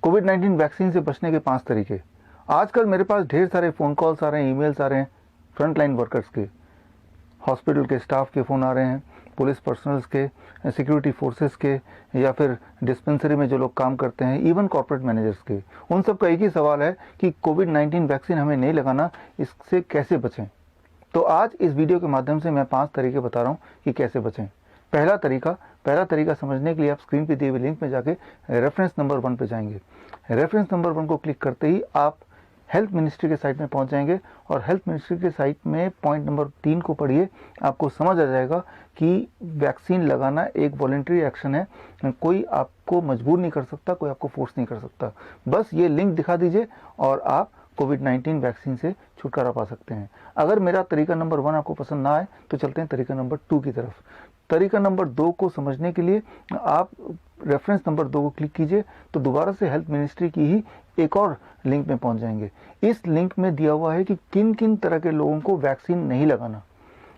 Covid 19 vaccine से बचने के 5 तरीके। आजकल मेरे पास ढेर सारे फ़ोन कॉल्स आ रहे हैं, ईमेल्स आ रहे हैं फ्रंटलाइन वर्कर्स के, हॉस्पिटल के स्टाफ के फ़ोन आ रहे हैं, पुलिस पर्सनल्स के, सिक्योरिटी फोर्सेस के, या फिर डिस्पेंसरी में जो लोग काम करते हैं, इवन कॉर्पोरेट मैनेजर्स के। उन सब का एक ही सवाल है कि कोविड 19 वैक्सीन हमें नहीं लगाना, इससे कैसे बचें। तो आज इस वीडियो के माध्यम से मैं 5 तरीके बता रहा हूँ कि कैसे बचें। पहला तरीका समझने के लिए आप स्क्रीन पे दिए हुए लिंक में जाके रेफरेंस नंबर 1 पे जाएंगे। रेफरेंस नंबर 1 को क्लिक करते ही आप हेल्थ मिनिस्ट्री के साइट में पहुंच जाएंगे और हेल्थ मिनिस्ट्री के साइट में पॉइंट नंबर 3 को पढ़िए। आपको समझ आ जाएगा कि वैक्सीन लगाना एक वॉलंटरी एक्शन है, कोई आपको मजबूर नहीं कर सकता, कोई आपको फोर्स नहीं कर सकता। बस ये लिंक दिखा दीजिए और आप कोविड 19 वैक्सीन से छुटकारा पा सकते हैं। अगर मेरा तरीका नंबर 1 आपको पसंद ना आए तो चलते हैं तरीका नंबर 2 की तरफ। तरीका नंबर 2 को समझने के लिए आप रेफरेंस नंबर 2 को क्लिक कीजिए तो दोबारा से हेल्थ मिनिस्ट्री की ही एक और लिंक में पहुंच जाएंगे। इस लिंक में दिया हुआ है कि किन किन तरह के लोगों को वैक्सीन नहीं लगाना।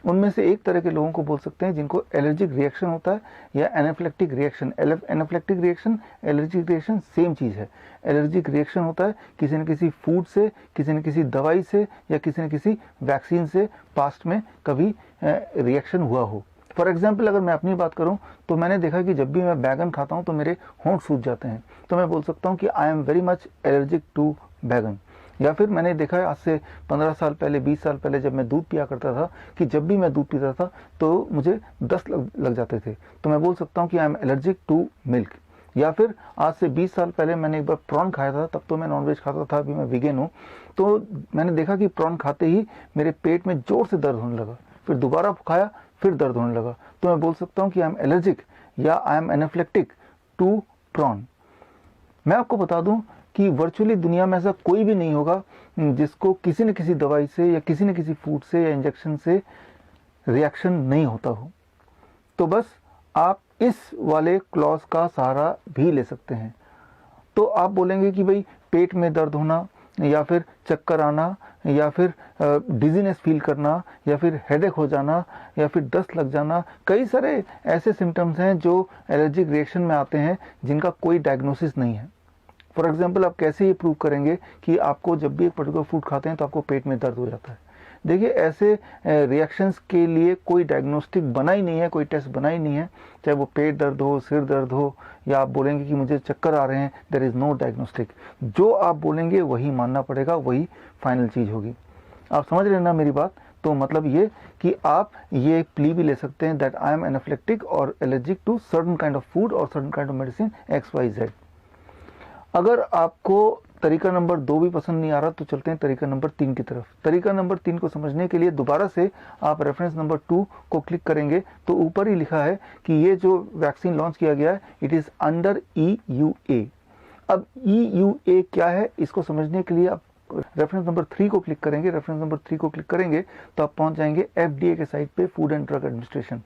उनमें से एक तरह के लोगों को बोल सकते हैं जिनको एलर्जिक रिएक्शन होता है या anaphylactic reaction. Anaphylactic reaction, allergic reaction same चीज़ है। एलर्जिक रिएक्शन होता है किसी न किसी फूड से, किसी न किसी दवाई से या किसी न किसी वैक्सीन से पास्ट में कभी रिएक्शन हुआ हो। फॉर एग्जाम्पल अगर मैं अपनी बात करूं तो मैंने देखा कि जब भी मैं बैगन खाता हूं तो मेरे होंठ सूज जाते हैं, तो मैं बोल सकता हूं कि I am very much allergic to baingan. या फिर मैंने देखा है आज से 15 साल पहले, 20 साल पहले जब मैं दूध पिया करता था कि जब भी मैं दूध पीता था तो मुझे दस्त लग जाते थे, तो मैं बोल सकता हूँ कि I am allergic to milk. या फिर आज से 20 साल पहले मैंने एक बार प्रॉन खाया था, तब तो मैं नॉनवेज खाता था, अभी मैं वीगन हूँ, तो मैंने देखा कि प्रॉन खाते ही मेरे पेट में जोर से दर्द होने लगा, फिर दोबारा खाया फिर दर्द होने लगा, तो मैं बोल सकता हूँ कि आई एम एलर्जिक या I am anaphylactic to prawn. मैं आपको बता दूं कि वर्चुअली दुनिया में ऐसा कोई भी नहीं होगा जिसको किसी न किसी दवाई से या किसी न किसी फूड से या इंजेक्शन से रिएक्शन नहीं होता हो। तो बस आप इस वाले क्लॉज का सहारा भी ले सकते हैं। तो आप बोलेंगे कि भाई पेट में दर्द होना या फिर चक्कर आना या फिर डिजीनेस फील करना या फिर हेडेक हो जाना या फिर दस्त लग जाना, कई सारे ऐसे सिम्टम्स हैं जो एलर्जिक रिएक्शन में आते हैं जिनका कोई डायग्नोसिस नहीं है। फॉर एग्जांपल आप कैसे ये प्रूव करेंगे कि आपको जब भी एक पर्टिकुलर फूड खाते हैं तो आपको पेट में दर्द हो जाता है। देखिए ऐसे रिएक्शंस के लिए कोई डायग्नोस्टिक बना ही नहीं है, कोई टेस्ट बना ही नहीं है, चाहे वो पेट दर्द हो, सिर दर्द हो, या आप बोलेंगे कि मुझे चक्कर आ रहे हैं, देयर इज़ नो डायग्नोस्टिक। जो आप बोलेंगे वही मानना पड़ेगा, वही फाइनल चीज़ होगी। आप समझ रहे हैं ना मेरी बात? तो मतलब ये कि आप ये प्ली भी ले सकते हैं दैट आई एम एनाफिलेक्टिक और allergic to certain kind of food और certain kind of medicine XYZ। अगर आपको तरीका नंबर 2 भी पसंद नहीं आ रहा तो चलते हैं तरीका नंबर 3 की तरफ। तरीका नंबर 3 को समझने के लिए दोबारा से आप रेफरेंस नंबर 2 को क्लिक करेंगे तो ऊपर ही लिखा है कि ये जो वैक्सीन लॉन्च किया गया है इट इज़ अंडर EUA। अब EUA क्या है, इसको समझने के लिए आप रेफरेंस नंबर 3 को क्लिक करेंगे। रेफरेंस नंबर 3 को क्लिक करेंगे तो आप पहुंच जाएंगे FDA के साइट पे, फूड एंड ड्रग एडमिनिस्ट्रेशन,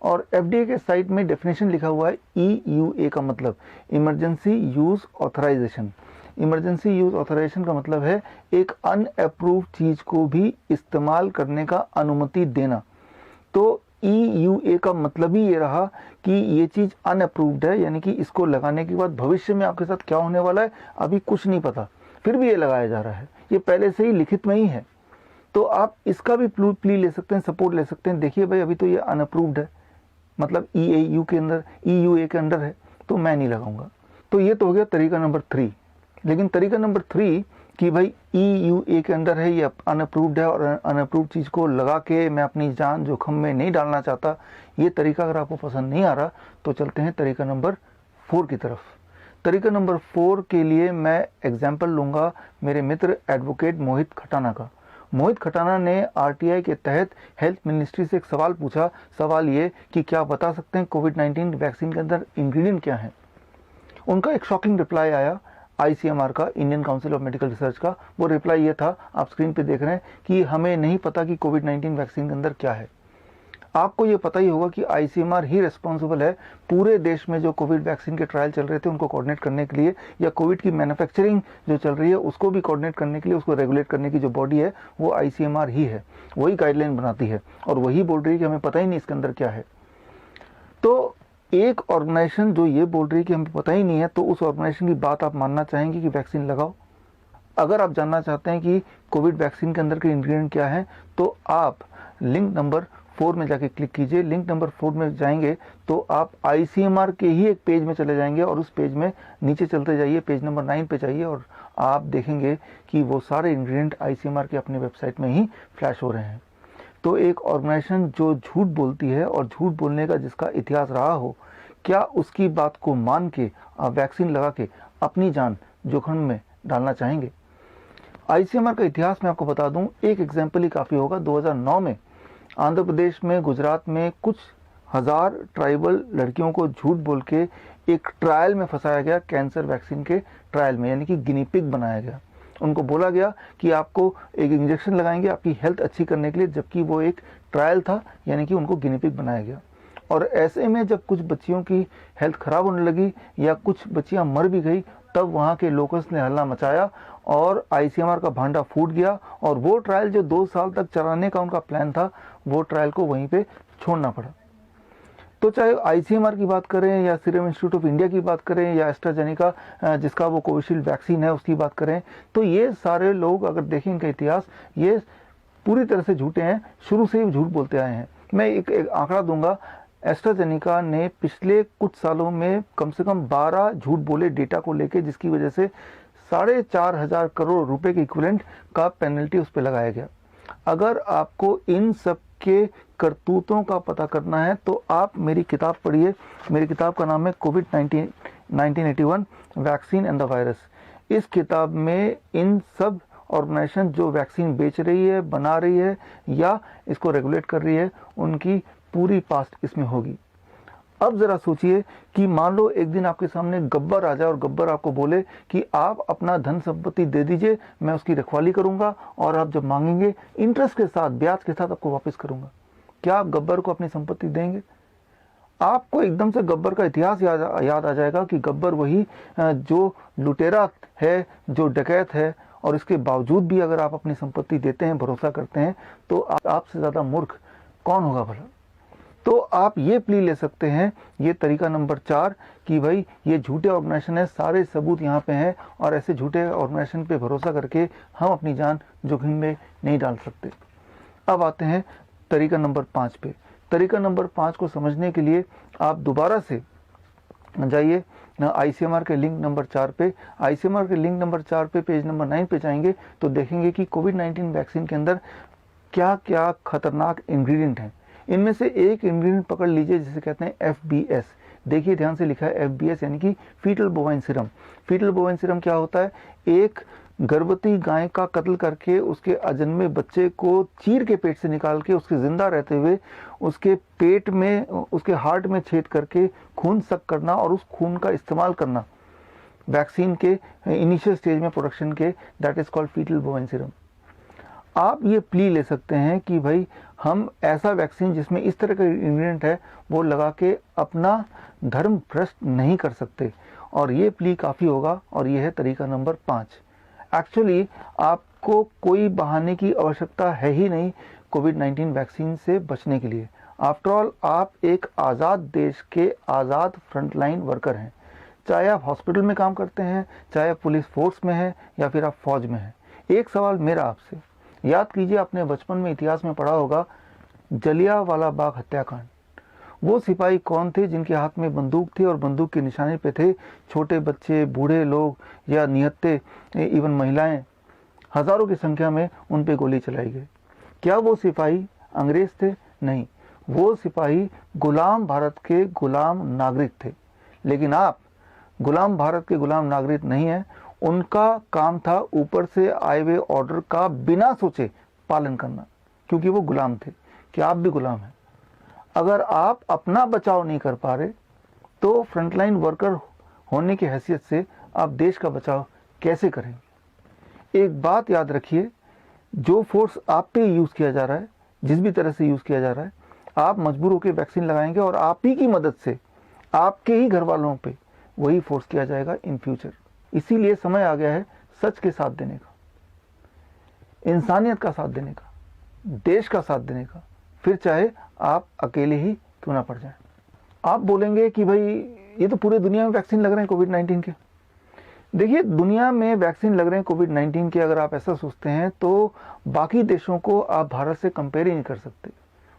और FDA के साइट में डेफिनेशन लिखा हुआ है EUA का मतलब emergency use authorization. Emergency use authorization का मतलब है एक अनअप्रूव्ड चीज को भी इस्तेमाल करने का अनुमति देना। तो EUA का मतलब ही ये रहा कि ये चीज अनअप्रूव्ड है, यानी कि इसको लगाने के बाद भविष्य में आपके साथ क्या होने वाला है अभी कुछ नहीं पता, फिर भी ये लगाया जा रहा है, ये पहले से ही लिखित में ही है। तो आप इसका भी प्ली ले सकते हैं, सपोर्ट ले सकते हैं। देखिए भाई अभी तो ये अनअप्रूव्ड है, मतलब EUA के अंडर है, तो मैं नहीं लगाऊंगा। तो ये तो हो गया तरीका नंबर 3। लेकिन तरीका नंबर 3 कि भाई EUA के अंडर है, ये अनअप्रूव्ड है और अनअप्रूव्ड चीज़ को लगा के मैं अपनी जान जोखिम में नहीं डालना चाहता, ये तरीका अगर आपको पसंद नहीं आ रहा तो चलते हैं तरीका नंबर 4 की तरफ। तरीका नंबर 4 के लिए मैं एग्जाम्पल लूँगा मेरे मित्र एडवोकेट मोहित खटाना का। मोहित खटाना ने RTI के तहत हेल्थ मिनिस्ट्री से एक सवाल पूछा। सवाल ये कि क्या बता सकते हैं कोविड 19 वैक्सीन के अंदर इंग्रेडिएंट क्या है। उनका एक शॉकिंग रिप्लाई आया ICMR का, Indian council of medical research का। वो रिप्लाई ये था, आप स्क्रीन पे देख रहे हैं, कि हमें नहीं पता कि कोविड 19 वैक्सीन के अंदर क्या है। आपको ये पता ही होगा कि ICMR ही रिस्पॉन्सिबल है पूरे देश में जो कोविड वैक्सीन के ट्रायल चल रहे थे उनको कोऑर्डिनेट करने के लिए, या कोविड की मैन्युफैक्चरिंग जो चल रही है उसको भी कोऑर्डिनेट करने के लिए, उसको रेगुलेट करने की जो बॉडी है वो ICMR ही है। वही गाइडलाइन बनाती है और वही बोल रही है कि हमें पता ही नहीं इसके अंदर क्या है। तो एक ऑर्गेनाइजेशन जो ये बोल रही है कि हमें पता ही नहीं है, तो उस ऑर्गेनाइजेशन की बात आप मानना चाहेंगे कि वैक्सीन लगाओ? अगर आप जानना चाहते हैं कि कोविड वैक्सीन के अंदर के इंग्रेडिएंट क्या हैं, तो आप लिंक नंबर 4 में जाके क्लिक कीजिए। लिंक नंबर 4 में जाएंगे तो आप ICMR के ही एक पेज में चले जाएंगे और उस पेज में नीचे चलते जाइए, पेज नंबर 9 पे जाइए और आप देखेंगे कि वो सारे इंग्रेडिएंट ICMR के अपने वेबसाइट में ही फ्लैश हो रहे हैं। तो एक ऑर्गेनाइजेशन जो झूठ बोलती है और झूठ बोलने का जिसका इतिहास रहा हो, क्या उसकी बात को मान के आप वैक्सीन लगा के अपनी जान जोखिम में डालना चाहेंगे? ICMR का इतिहास मैं आपको बता दूं, एक एग्जाम्पल ही काफ़ी होगा। 2009 में आंध्र प्रदेश में, गुजरात में कुछ हजार ट्राइबल लड़कियों को झूठ बोल के एक ट्रायल में फंसाया गया, कैंसर वैक्सीन के ट्रायल में, यानी कि गिनी पिग बनाया गया। उनको बोला गया कि आपको एक इंजेक्शन लगाएंगे आपकी हेल्थ अच्छी करने के लिए, जबकि वो एक ट्रायल था, यानी कि उनको गिनी पिग बनाया गया। और ऐसे में जब कुछ बच्चियों की हेल्थ खराब होने लगी या कुछ बच्चियां मर भी गई, तब वहाँ के लोकल्स ने हल्ला मचाया और ICMR का भांडा फूट गया और वो ट्रायल जो 2 साल तक चलाने का उनका प्लान था, वो ट्रायल को वहीं पे छोड़ना पड़ा। तो चाहे ICMR की बात करें या सीरम इंस्टीट्यूट ऑफ इंडिया की बात करें या एस्ट्राजेनेका जिसका वो कोविशील्ड वैक्सीन है उसकी बात करें, तो ये सारे लोग अगर देखें इनका इतिहास, ये पूरी तरह से झूठे हैं, शुरू से ही झूठ बोलते आए हैं। मैं एक आंकड़ा दूंगा, एस्ट्राजेनेका ने पिछले कुछ सालों में कम से कम 12 झूठ बोले डेटा को लेके, जिसकी वजह से 4,500 करोड़ रुपए के इक्विवेलेंट का पेनल्टी उस पर लगाया गया। अगर आपको इन सब के करतूतों का पता करना है तो आप मेरी किताब पढ़िए। मेरी किताब का नाम है कोविड-19 1981 वैक्सीन एंड द वायरस। इस किताब में इन सब ऑर्गेनाइजेशन जो वैक्सीन बेच रही है, बना रही है या इसको रेगुलेट कर रही है, उनकी पूरी पास्ट इसमें होगी। अब जरा सोचिए कि मान लो एक दिन आपके सामने गब्बर आ जाए और गब्बर आपको बोले कि आप अपना धन संपत्ति दे दीजिए, मैं उसकी रखवाली करूंगा और आप जब मांगेंगे इंटरेस्ट के साथ, ब्याज के साथ आपको वापस करूंगा। क्या आप गब्बर को अपनी संपत्ति देंगे? आपको एकदम से गब्बर का इतिहास याद आ जाएगा कि गब्बर वही जो लुटेरा है, जो डकैत है, और इसके बावजूद भी अगर आप अपनी संपत्ति देते हैं, भरोसा करते हैं, तो आपसे ज़्यादा मूर्ख कौन होगा भला? तो आप ये प्ली ले सकते हैं, ये तरीका नंबर 4, कि भाई ये झूठे ऑर्गेनाइजेशन है, सारे सबूत यहाँ पे हैं और ऐसे झूठे ऑर्गेनाइजेशन पे भरोसा करके हम अपनी जान जोखिम में नहीं डाल सकते। अब आते हैं तरीका नंबर 5 पे। तरीका नंबर 5 को समझने के लिए आप दोबारा से जाइए ICMR के लिंक नंबर 4 पे। ICMR के लिंक नंबर 4 पे पेज नंबर 9 पे जाएंगे तो देखेंगे कि कोविड-19 वैक्सीन के अंदर क्या क्या खतरनाक इंग्रेडिएंट हैं। इनमें से एक इंग्रेडिएंट पकड़ लीजिए जिसे कहते हैं FBS। देखिए ध्यान से लिखा है FBS, यानी कि fetal bovine serum. Fetal bovine serum क्या होता है? एक गर्भवती गाय का कत्ल करके उसके अजन्मे बच्चे को चीर के पेट से निकाल के उसके जिंदा रहते हुए उसके पेट में, उसके हार्ट में छेद करके खून सक करना और उस खून का इस्तेमाल करना वैक्सीन के इनिशियल स्टेज में प्रोडक्शन के, that is called fetal bovine serum. आप ये प्ली ले सकते हैं कि भाई हम ऐसा वैक्सीन जिसमें इस तरह का इंग्रेडिएंट है वो लगा के अपना धर्म भ्रष्ट नहीं कर सकते, और ये प्ली काफ़ी होगा। और ये है तरीका नंबर 5। एक्चुअली आपको कोई बहाने की आवश्यकता है ही नहीं कोविड-19 वैक्सीन से बचने के लिए। आफ्टर ऑल आप एक आज़ाद देश के आज़ाद फ्रंटलाइन वर्कर हैं, चाहे आप हॉस्पिटल में काम करते हैं, चाहे आप पुलिस फोर्स में हैं या फिर आप फौज में हैं। एक सवाल मेरा आपसे, याद कीजिए आपने बचपन में इतिहास में पढ़ा होगा जलियांवाला बाग हत्याकांड। वो सिपाही कौन थे जिनके हाथ में बंदूक थी और बंदूक की निशानी पे थे छोटे बच्चे, बूढ़े लोग या निहत्ते, इवन महिलाएं, हजारों की संख्या में उन पे गोली चलाई गई। क्या वो सिपाही अंग्रेज थे? नहीं, वो सिपाही गुलाम भारत के गुलाम नागरिक थे। लेकिन आप गुलाम भारत के गुलाम नागरिक नहीं हैं। उनका काम था ऊपर से आए हुए ऑर्डर का बिना सोचे पालन करना, क्योंकि वो गुलाम थे। क्या आप भी गुलाम हैं? अगर आप अपना बचाव नहीं कर पा रहे तो फ्रंटलाइन वर्कर होने की हैसियत से आप देश का बचाव कैसे करेंगे? एक बात याद रखिए, जो फोर्स आप पे यूज़ किया जा रहा है, जिस भी तरह से यूज़ किया जा रहा है, आप मजबूर होकर वैक्सीन लगाएंगे और आप ही की मदद से आपके ही घर वालों पे वही फोर्स किया जाएगा इन फ्यूचर। इसीलिए समय आ गया है सच के साथ देने का, इंसानियत का साथ देने का, देश का साथ देने का, फिर चाहे आप अकेले ही क्यों ना पड़ जाएं। आप बोलेंगे कि भाई ये तो पूरे दुनिया में वैक्सीन लग रहे हैं कोविड-19 के। देखिए, दुनिया में वैक्सीन लग रहे हैं कोविड-19 के, अगर आप ऐसा सोचते हैं तो बाकी देशों को आप भारत से कंपेयर ही नहीं कर सकते।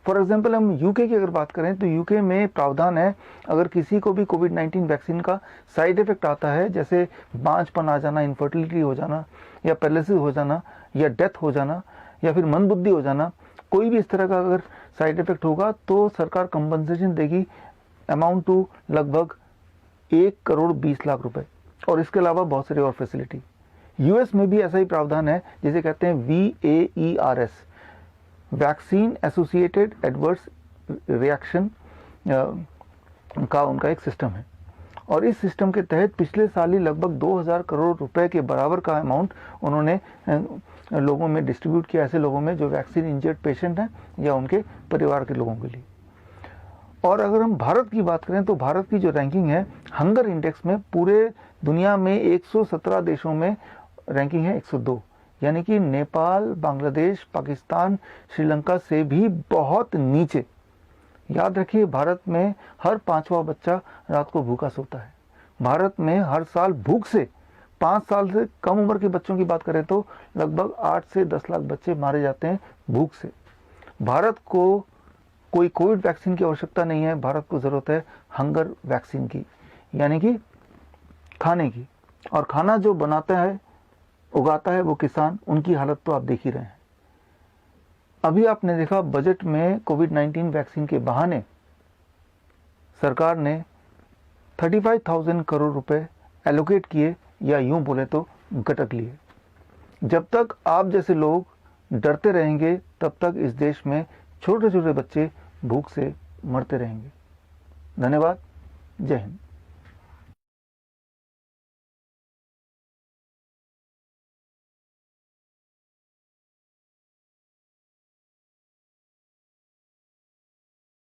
फॉर एग्जांपल हम यूके की अगर बात करें तो यूके में प्रावधान है, अगर किसी को भी कोविड-19 वैक्सीन का साइड इफेक्ट आता है, जैसे बांझपन आ जाना, इनफर्टिलिटी हो जाना, या पैरालिसिस हो जाना, या डेथ हो जाना, या फिर मंदबुद्धि हो जाना, कोई भी इस तरह का अगर साइड इफेक्ट होगा तो सरकार कंपनसेशन देगी, अमाउंट टू लगभग 1,20,00,000 रुपए, और इसके अलावा बहुत सारी और फैसिलिटी। यूएस में भी ऐसा ही प्रावधान है, जिसे कहते हैं VAERS, vaccine associated adverse reaction का उनका एक सिस्टम है, और इस सिस्टम के तहत पिछले साल ही लगभग 2,000 करोड़ रुपए के बराबर का अमाउंट उन्होंने लोगों में डिस्ट्रीब्यूट किया, ऐसे लोगों में जो वैक्सीन इंजर्ड पेशेंट हैं या उनके परिवार के लोगों के लिए। और अगर हम भारत की बात करें तो भारत की जो रैंकिंग है हंगर इंडेक्स में, पूरे दुनिया में 117 देशों में रैंकिंग है 102, यानी कि नेपाल, बांग्लादेश, पाकिस्तान, श्रीलंका से भी बहुत नीचे। याद रखिए, भारत में हर 5वां बच्चा रात को भूखा सोता है। भारत में हर साल भूख से 5 साल से कम उम्र के बच्चों की बात करें तो लगभग 8 से 10 लाख बच्चे मारे जाते हैं भूख से। भारत को कोई कोविड वैक्सीन की आवश्यकता नहीं है, भारत को ज़रूरत है हंगर वैक्सीन की, यानी कि खाने की। और खाना जो बनाता है, उगाता है वो किसान, उनकी हालत तो आप देख ही रहे हैं। अभी आपने देखा बजट में कोविड-19 वैक्सीन के बहाने सरकार ने 35,000 करोड़ रुपए एलोकेट किए, या यूं बोले तो गटक लिए। जब तक आप जैसे लोग डरते रहेंगे तब तक इस देश में छोटे छोटे बच्चे भूख से मरते रहेंगे। धन्यवाद। जय हिंद।